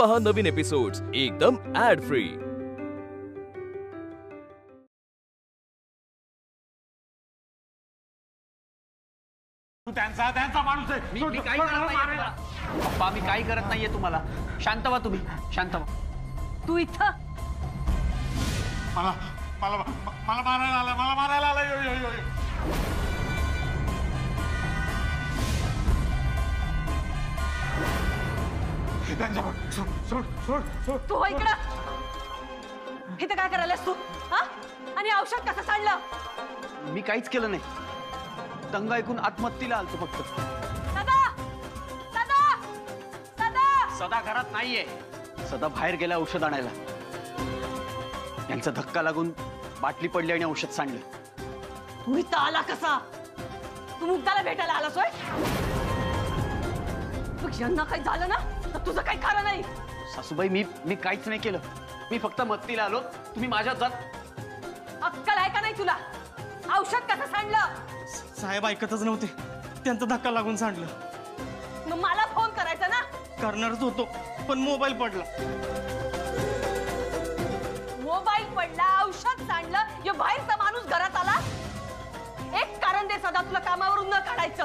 पहा नवीन एपिसोड्स एकदम add free. त्यांचा माणूस आहे। मी काही करत नाहीये पप्पा, मी काही करत नाहीये तुम्हाला। शांत व्हा तुम्ही, शांत व्हा। तू इथं मला मारायला आला यो यो यो सोड तू हो इकडं। इथं काय करायलास तू? हा? आणि औषध कसं सांडलं? मी काहीच केलं नाही, दंग ऐकून आत्महत्येला आलतो फक्त। सदा सदा सदा सदा घरात नाहीये, सदा बाहेर गेला औषध आणायला। यांचा धक्का लागून बाटली पडली आणि औषध सांडलं। तू इथं आला कसा? तू मुक्ताला भेटायला आलास होय? मग यांना काही झालं ना तर तुझं काही खरं नाही। सासूबाई, मी काहीच नाही केलं, मी फक्त मदतीला आलो। तुम्ही माझ्यात जात। अक्कल आहे का नाही तुला? औषध कसं सांडलं? साहेब ऐकतच नव्हते, त्यांचा धक्का लागून सांडलं। मग मला फोन करायचा ना? करणारच होतो, पण मोबाईल पडला। मोबाईल पडला, औषध सांडलं, यो बाहेरचा माणूस घरात आला। एक कारण दे सदा, तुला कामावरून न काढायचं।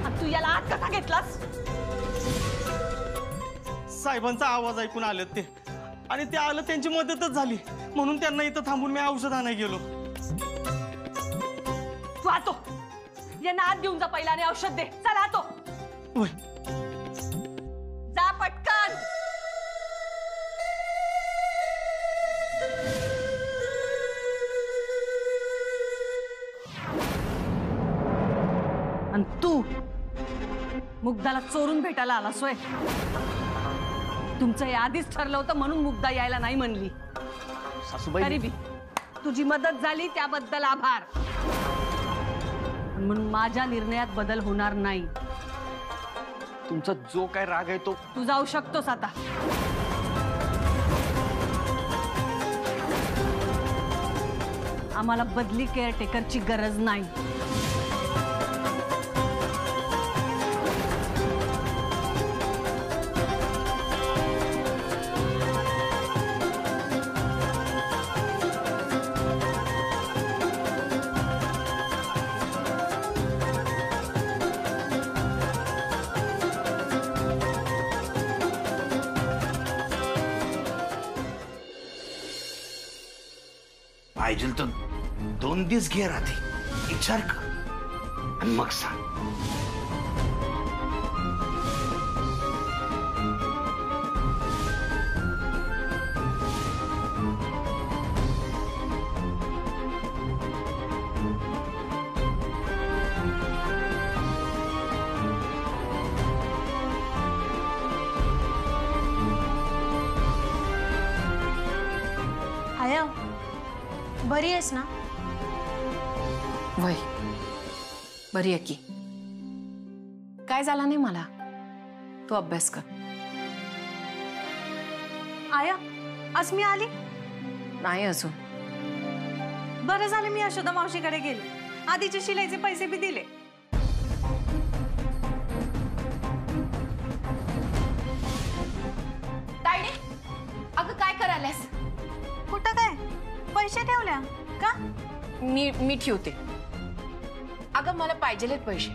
आणि तू याला आत कसा घेतलास? साहेबांचा आवाज ऐकून आले ते, आणि ते आलं, त्यांची मदतच झाली म्हणून त्यांना इथं थांबून मी औषध आणायला गेलो। तू आतो, यांना आत घेऊन जा पहिला आणि औषध दे। चल आतो, होय। जा पटकन। आणि तू मुग्धाला चोरून भेटायला आलास होय? तुमचं हे आधीच ठरलं होतं म्हणून मुग्धा यायला नाही म्हणली। सासूबाई, तरी बी तुझी मदत झाली त्याबद्दल आभार, म्हणून माझ्या निर्णयात बदल होणार नाही। तुमचा जो काय राग आहे तो तू जाऊ शकतोस आता। आम्हाला बदली केअरटेकरची गरज नाही। पाहिजे तर 2 दिवस घे राहते, विचार कर आणि मग सांग। आया, बरी आहेस ना? वय बरी आहे की। काय झालं नाही मला, तू अभ्यास कर। आया, आज मी आली? नाही अजून। बरं झालं मी यशोदा मावशीकडे गेले, आधीचे शिलाईचे पैसे बी दिले। तायडे, अगं काय करायलास? कुठं काय? पैसे ठेवल्या का? मी ठेवते। अगं मला पाहिजेलेत पैसे।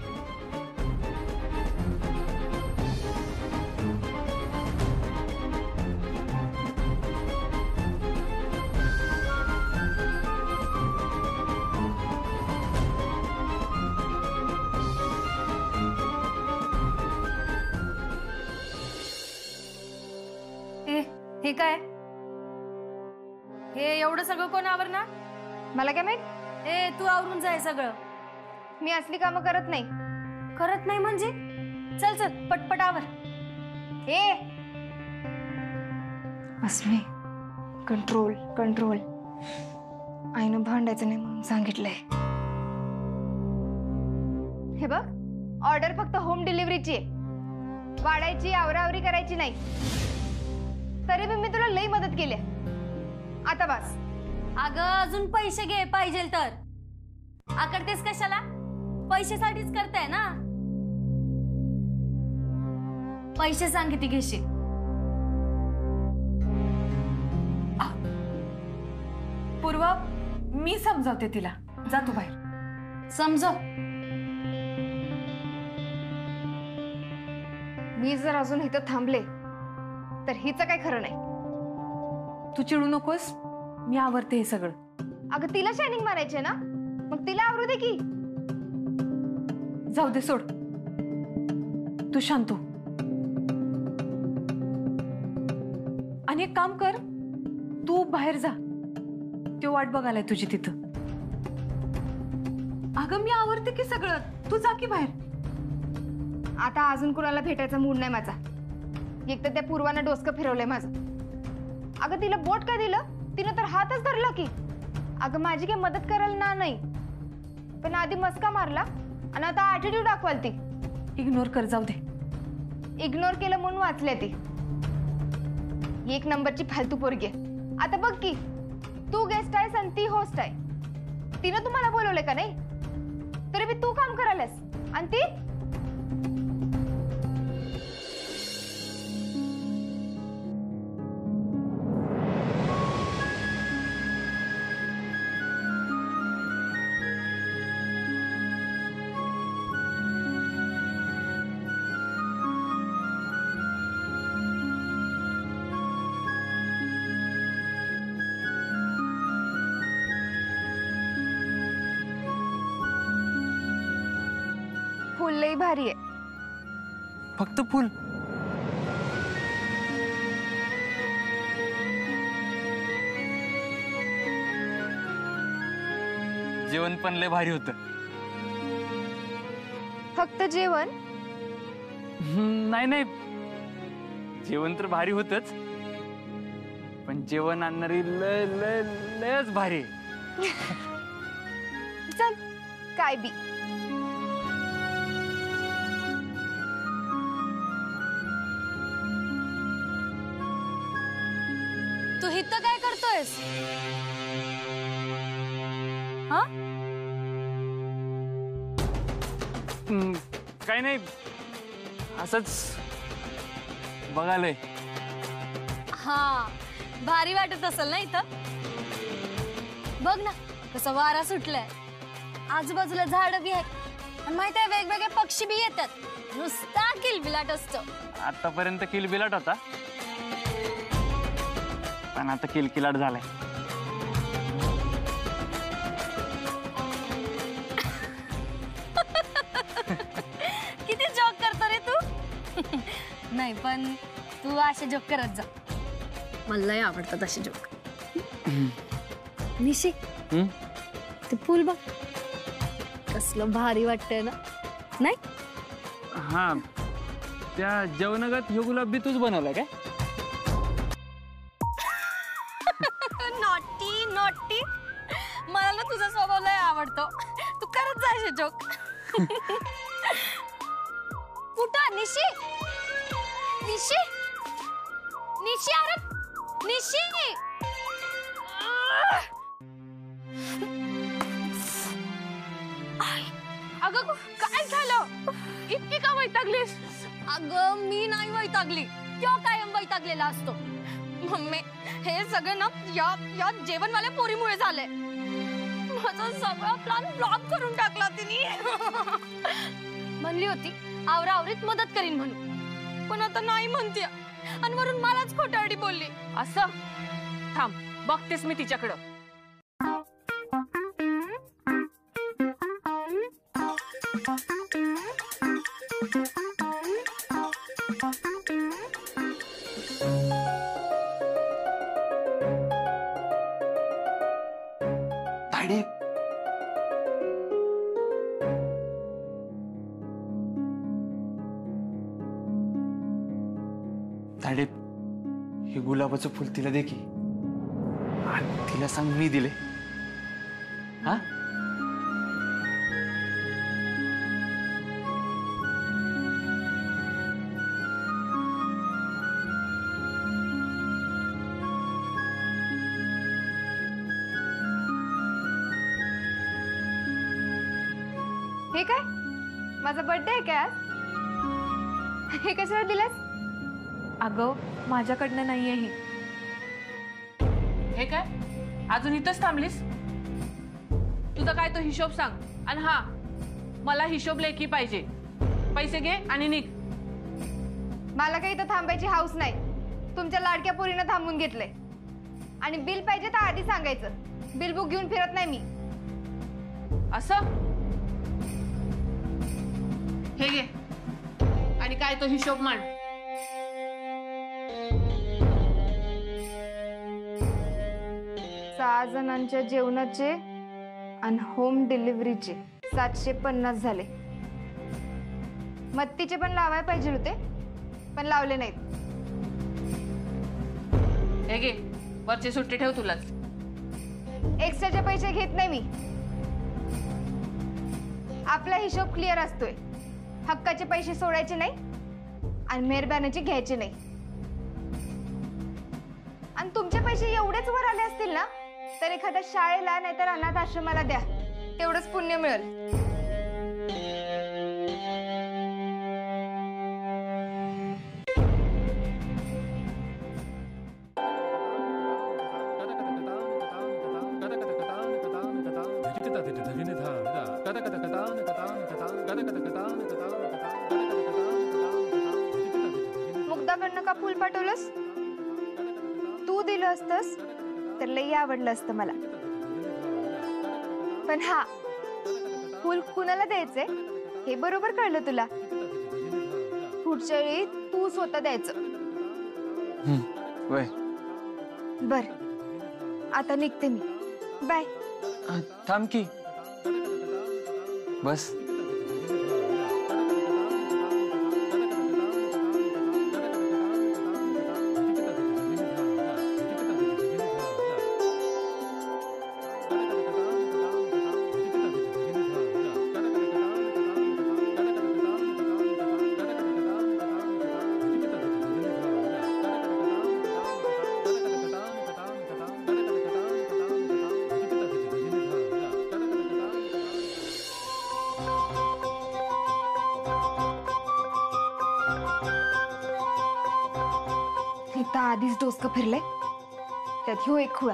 हे काय? हे एवढं सगळं कोण आवरणार? मला काय माहित? ए, तू आवरून जाय सगळं। मी असली कामं करत नाही। करत नाही म्हणजे? चल चल पटपट आवर। हे अस्मी, कंट्रोल कंट्रोल। आईनं भांडायचं नाही म्हणून सांगितलंय। हे बघ, ऑर्डर फक्त होम डिलिव्हरीची आहे, वाढायची आवरावरी करायची नाही। तरी मी तुला लई मदत केली, आता बस। अगं अजून पैसे घे पाहिजे तर। आकडतेस कशाला? पैशासाठीच करताय ना। पैसे सांग किती घेशील? मी समजावते तिला. जा तू बाहेर. समजव. मी जर अजून इथं थांबले तर हिचं काय खरं नाही. तू चिडू नकोस, मी आवरते हे सगळं. अगं तिला शायनिंग मारायचे ना, मग तिला आवरू दे की. जाऊ दे, सोड. तू शांत हो. आणि एक काम कर, तू बाहेर जा. तो वाट बघायलाय तुझी तिथं. अगं मी आवरते की सगळं, तू जा की बाहेर. आता अजून कुणाला भेटायचा मूड नाही माझा. एक तर त्या पूर्वानं डोसकं फिरवलंय माझं. अगं तिला बोट काय दिलं, तिनं तर हातच धरला की. अगं माझी काही मदत करायला ना नाही, पण आधी मस्का मारला आणि आता ऍटिट्यूड दाखवाल ती. इग्नोर कर, जाऊ दे. इग्नोर केलं म्हणून वाचले ती. एक नंबरची फालतू पोरगी आहे. आता बघ की, तू गेस्ट आहेस आणि ती होस्ट आहे. तिनं तुम्हाला बोलवलंय का नाही, तरी बी तू काम करायलास आणि ती. फुल लई भारी आहे. फक्त फुल? जेवण पण लय भारी होतं. फक्त जेवण? नाही नाही, जेवण तर भारी होतच, पण जेवण आणणारी लय लय लयच भारी. चल काय बी. तू इथं काय करतोयस? हा? काही नाही, असंच बघालय. हा, भारी वाटत असेल ना इथं. बघ ना कसं वारा सुटलाय, आजूबाजूला झाड बी आहेत आणि माहित आहे वेगवेगळे पक्षी बी येतात. नुसता किलबिलाट असतो. आतापर्यंत किलबिलाट होता, पण आता किलकिलाट झालाय. किती जोक करतो रे तू. नाही पण तू असे जोक करत जा, मलाही आवडतात असे जोक. निशी ते फुल बघ कसलं भारी वाटतंय ना. नाही हा, त्या जेवणागत हे गुलाब बी तूच बनवला काय? नॉटी नॉटी, मला ना तुझा स्वभाव लय आवडतो. तू करत जा असे जोक. कुठं निशी? निशी निशी, अरे निशी. अगं काय झालं, इतकी का वैतागलीस? अगं मी नाही वैतागली, तो कायम वैतागलेला असतो. मम्मी हे सगळं ना या जेवणवाल्या पोरीमुळे झालंय. माझा सगळा प्लॅन ब्लॉक करून टाकला तिने. म्हणली होती आवरावरीत मदत करीन म्हणून, पण आता नाही म्हणते आणि वरून मलाच खोटारडी बोलली. असं थांब, बघतेस मी तिच्याकडं. तायडे, तायडे, हे गुलाबाचं फुल तिला दे की. आणि तिला सांग मी दिले. हा, हे काय, माझा बर्थडे आहे काय आज? हे कशाला दिलंस? अगं माझ्याकडनं नाहीये हे. हे काय, अजून इथंच थांबलीस? तुझा काय तो हिशोब सांग. आणि हा, मला हिशोब लेखी पाहिजे. पैसे घे आणि निघ. मला काही इथं थांबायची हाऊस नाही. तुमच्या लाडक्या पोरीनं थांबून घेतलंय. आणि बिल पाहिजे तर आधी सांगायचं. बिल बुक घेऊन फिरत नाही मी. असं हे घे आणि काय तो हिशोब मांड. 6 जणांच्या जेवणाचे आणि होम डिलिव्हरीचे 750 झाले. मत्तीचे पण लावायला पाहिजे होते, पण लावले नाहीत. हे घे, वरचे सुट्टे ठेव तुलाच. एक्स्ट्राचे पैसे घेत नाही मी. आपला हिशोब क्लिअर असतोय. हक्काचे पैसे सोडायचे नाही आणि मेहरबानीचे घ्यायचे नाही. आणि तुमचे पैसे एवढेच वर आले असतील ना, तर एखाद्या शाळेला नाहीतर अनाथ आश्रमाला द्या. तेवढंच पुण्य मिळेल. मुग्धाकडनं का फुल पाठवलंस? तू दिलं असतंस तर लई आवडलं असतं मला. पण हा, फुल कुणाला द्यायचंय हे बरोबर कळलं तुला. पुढच्या वेळी तू स्वतः द्यायचं. बर, आता निघते मी. बाय. थांब की. बस. इथं आधीच डोसकं फिरलंय, त्यात ह्यो एक खुळा.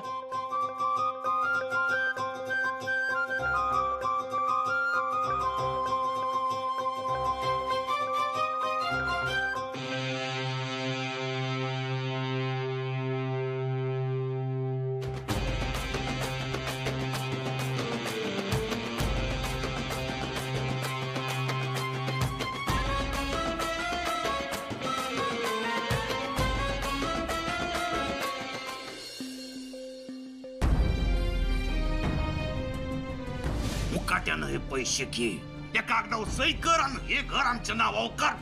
मुकाट्यानं हे पैसे घे, त्या कागदावर सही कर आणि हे घर आमच्या नावावर कर.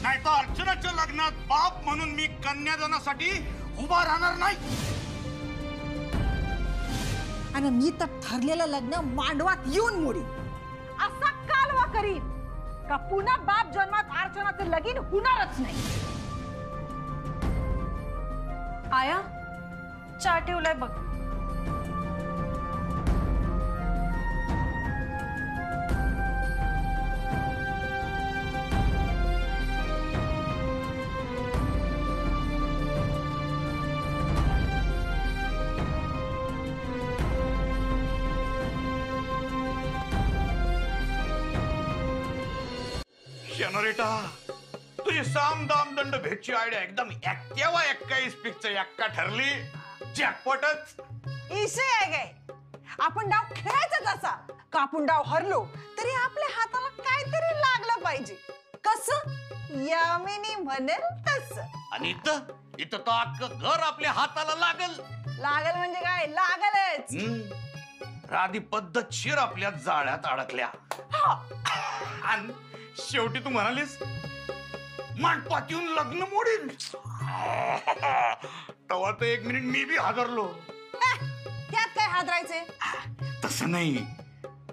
नाही तर अर्चनाच्या लग्नात बाप म्हणून मी कन्यादानासाठी उभा राहणार नाही. आणि मी तर ठरलेलं लग्न मांडवात येऊन मोडी. असा कालवा करीन का पुन्हा बाप जन्मात अर्चनाचं लगीन होणारच नाही. आया, चहा ठेवलाय बघ. जनरेटा, तुझी साम दाम दंड भेटची आयडिया एकदम एक्केवा 21 पिक्च एक्का ठरली. जॅकपॉटच. इसे आहे काय? आपण डाव खेळायचा तसा का आपण डाव हरलो तरी आपल्या हाताला काहीतरी लागलं पाहिजे. कसं? यामिनी म्हणेल तसं. आणि इथं तर अख्खं घर आपल्या हाताला लागल. लागल म्हणजे काय? लागलच. राधी पद्धतशीर आपल्या जाळ्यात अडकल्या. आणि शेवटी तू म्हणालीस मांडपात येऊन लग्न मोडील. तेव्हा तर 1 मिनिट मी बी हादरलो. त्यात काय हादरायचे? तसं नाही,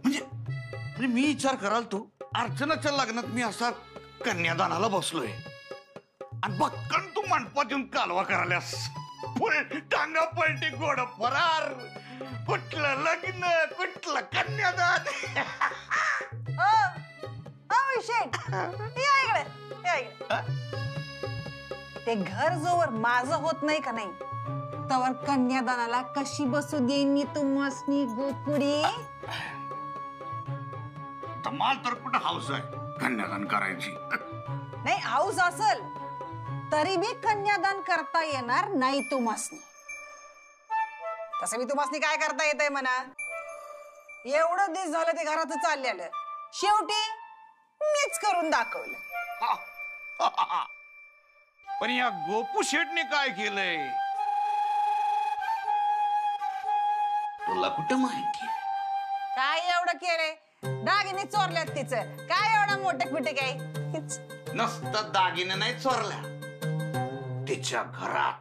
म्हणजे मी विचार कराल तू अर्चनाच्या लग्नात मी असा कन्यादानाला बसलोय आणि बक्कन तू मंडपात येऊन कालवा करायलास. टांगा पलटी गोड फरार. कुठलं लग्न, कुठलं कन्यादान. ते घर जोवर माझं होत नाही का नाही तवर कन्यादानाला कशी बसू देईन मी तुम्हासनी गोकुडी? धमाल तर कुठं हाऊस आहे कन्यादान करायची. नाही हाऊस असल तरी बी कन्यादान करता येणार नाही तुम्हासनी. तसं मी तुम्हासनी काय करता येतंय म्हणा. एवढं दिवस झालं ते घरात चाललेलं, शेवटी मीच करून दाखवलं. पण या गोपू शेठने काय केलंय तुला कुठं माहिती? काय एवढं केलंय? दागिने चोरल्यात तिचं. काय एवढा मोठे कुठे काय? नसतं दागिने नाही चोरल्या, तिच्या घरात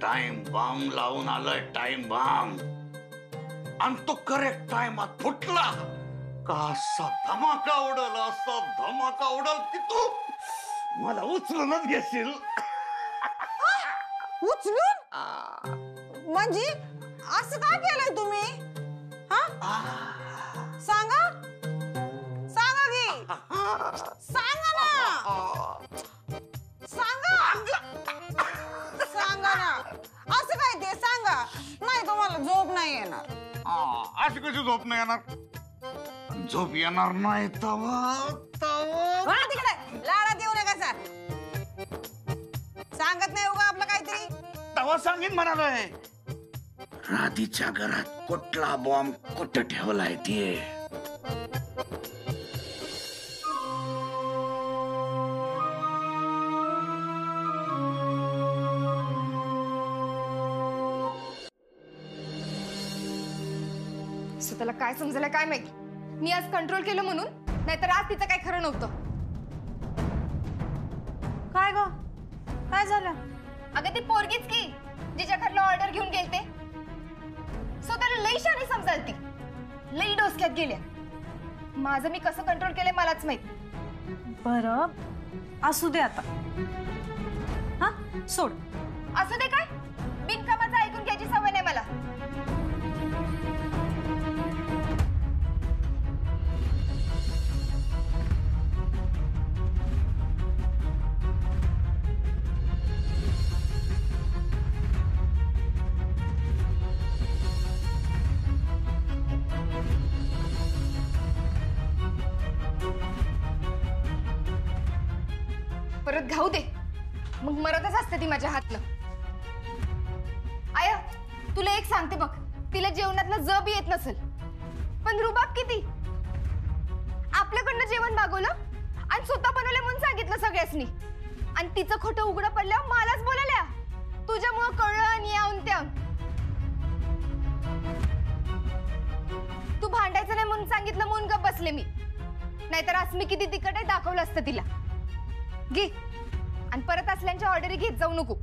टाइम बॉम्ब लावून आलोय. टाइम बॉम्ब, आणि तो करेक्ट टाइमात फुटला का असा धमाका उडल, असा धमाका उडल की तू मला उचलूनच घेशील. उचलून? म्हणजे असं का केलंय तुम्ही? हा सांगा, सांगा की, सांगा ना, सांगा, सांगा ना. असं काय ते सांगा, नाही तुम्हाला झोप नाही येणार. अशी कशी झोप नाही येणार? झोप येणार नाही तवा तिकडे लाडात येऊ नका सर. सांगत नाही उगा आपलं काहीतरी. तवा सांगीन म्हणालोय. राधीच्या घरात कुठला बॉम्ब कुठं ठेवलाय ते. स्वतःला काय समजलं काय माहिती. मी आज कंट्रोल केलं म्हणून, नाहीतर आज तिचं काय खरं नव्हतं. काय ग, काय झालं? अगं ती पोरगीच की जिच्या घरला ऑर्डर घेऊन गेलते. स्वतःला लई शाणी समजाल ती, लई डोसक्यात गेल्या. माझं मी कसं कंट्रोल केलंय मलाच माहित. बरं असू दे आता. हा सोड. असू दे काय? बिनकामाचं ऐकून घ्यायची सवय नाही मला. परत घाऊ दे, मग मरतच असते ती माझ्या हातनं. आय तुला एक सांगते बघ, तिला जेवणातलं ज बी येत नसेल, पण रुबाब किती. आपल्याकडनं जेवण मागवलं आणि स्वतः बनवलं म्हणून सांगितलं सगळ्यासनी, आणि तिचं खोटं उघडं पडलं मलाच बोलल्या. तुझ्यामुळं कळलं आणि यावून त्या. तू भांडायचं नाही म्हणून सांगितलं म्हणून गप्प बसले मी, नाहीतर आज मी किती तिखट आहे दाखवलं असतं तिला. घे, आणि परत असल्यांच्या ऑर्डरी घेत जाऊ नको.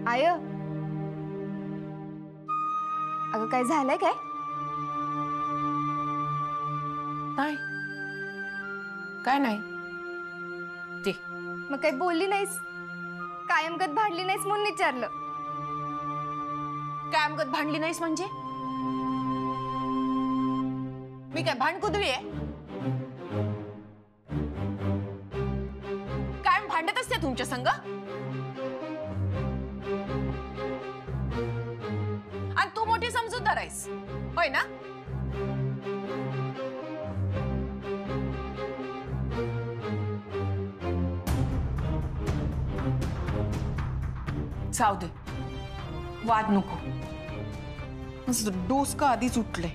आय अगं काय झालंय काय? नाही, काय नाही. ते मग काही बोलली नाहीस? कायमगत भांडली नाहीस म्हणून विचारलं. कायमगत भांडली नाहीस म्हणजे? मी काय भांडकुदवी आहे? कायम भांडत असते तुमच्या संग, आणि तू मोठी समजूतदार आहेस होय ना? जाऊ दे, वाद नको. डोसका आधीच उठले.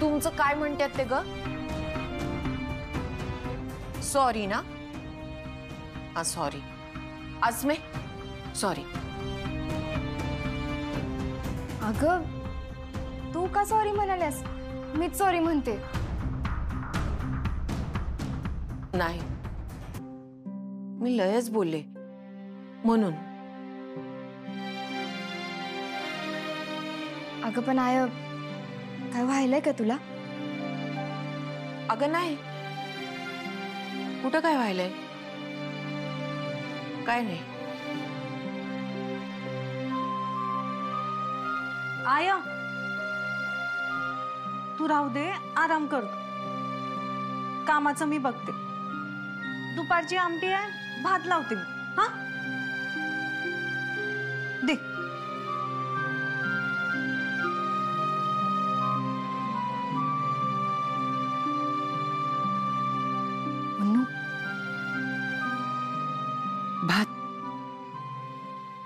तुमचं काय म्हणतात ते ग? सॉरी ना? हा सॉरी. आजमे सॉरी. अगं तू का सॉरी म्हणाल्यास? मीच सॉरी म्हणते. नाही, मी लयच बोलले म्हणून. अगं पण आय काय व्हायलंय का तुला? अगं नाही, कुठं काय व्हायलंय? काय नाही. आया तू राहू दे, आराम करतो. कामाचं मी बघते. दुपारची आमटी आहे, भात लावते मी. हा दे. मुन्नू, भात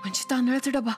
म्हणजे तांदळाचा डबा.